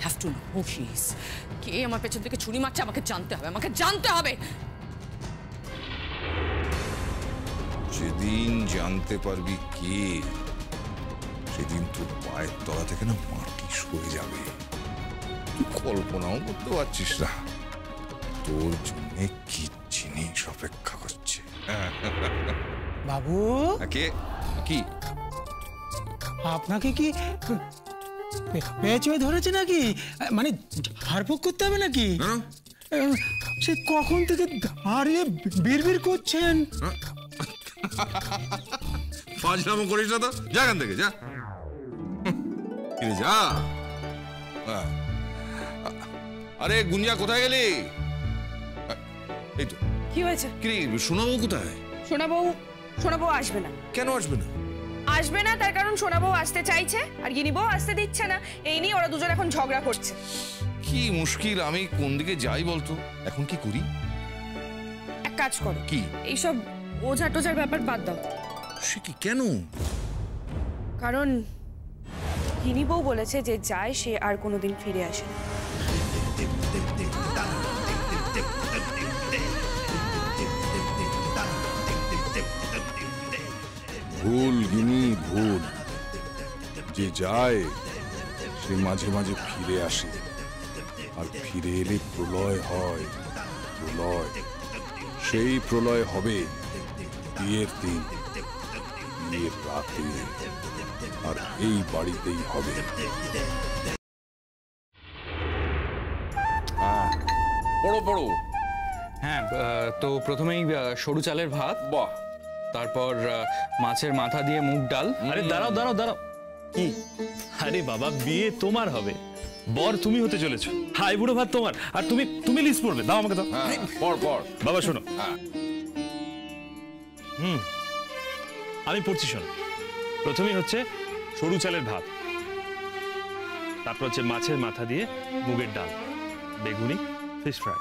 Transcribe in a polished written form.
Have to know who he is. কে আমার পেছন থেকে ছুরি মারছে আমাকে জানতে হবে, আমাকে জানতে হবে। যেদিন জানতে পারবি কে, সেদিন তোর পায়ের তলা থেকে না মাটি সরে যাবে। তুই কল্পনাও করতে পারছিস না তোর জন্য কি জিনিস অপেক্ষা করছে। বাবু কে কি আপনাকে কি পেঁচুয়ে ধরেছে নাকি? মানে ঝাড়ফুঁক করতে হবে নাকি? সে কখন থেকে দাঁড়িয়ে বিড়বিড় করছেন। ফাজলামো করিস না তো, যা এখান থেকে যা যা। আরে গুঞ্জা কোথায় গেলি? এই তো। কি হয়েছে? কি সোনাবু কোথায়? সোনাবউ আসবে না। কেন আসবে না? আসবে না তার কারণ সোনাবউ আসতে চাইছে আর গিনিবউ আসতে দিচ্ছে না। এই নিয়ে ওরা দুজন এখন ঝগড়া করছে। কি মুশকিল, আমি কোন দিকে যাই বলতো? এখন কি করি? এক কাজ করো, কি এইসব ওঝা টোঝার ব্যাপার বাদ দাও। সে কি কেন? কারণ গিনিবউ বলেছে যে যায় সে আর কোনোদিন ফিরে আসে না। ভুল গিনি ভুল, যে যায় সে মাঝে মাঝে ফিরে আসে, আর ফিরে এলে প্রলয় হয়। প্রলয়, সেই প্রলয় হবে বিয়ের দিন, বিয়ের রাতে, আর এই বাড়িতেই হবে। পড়ো পড়ো। হ্যাঁ, তো প্রথমেই সরু চালের ভাত, বাহ, তারপর মাছের মাথা দিয়ে মুগ ডাল। আরে দাঁড়াও দাঁড়াও দাঁড়াও, কি? আরে বাবা, বিয়ে তোমার হবে, বর তুমি হতে চলেছো, হাই বুড়ো ভাত তোমার, আর তুমি লিস্ট পড়বে। দাও আমাকে দাও। পড় পড় বাবা শোনো। আমি পড়ছি, শোনো। প্রথমেই হচ্ছে সরু চালের ভাত, তারপর হচ্ছে মাছের মাথা দিয়ে মুগের ডাল, বেগুনি, ফিশ ফ্রাই।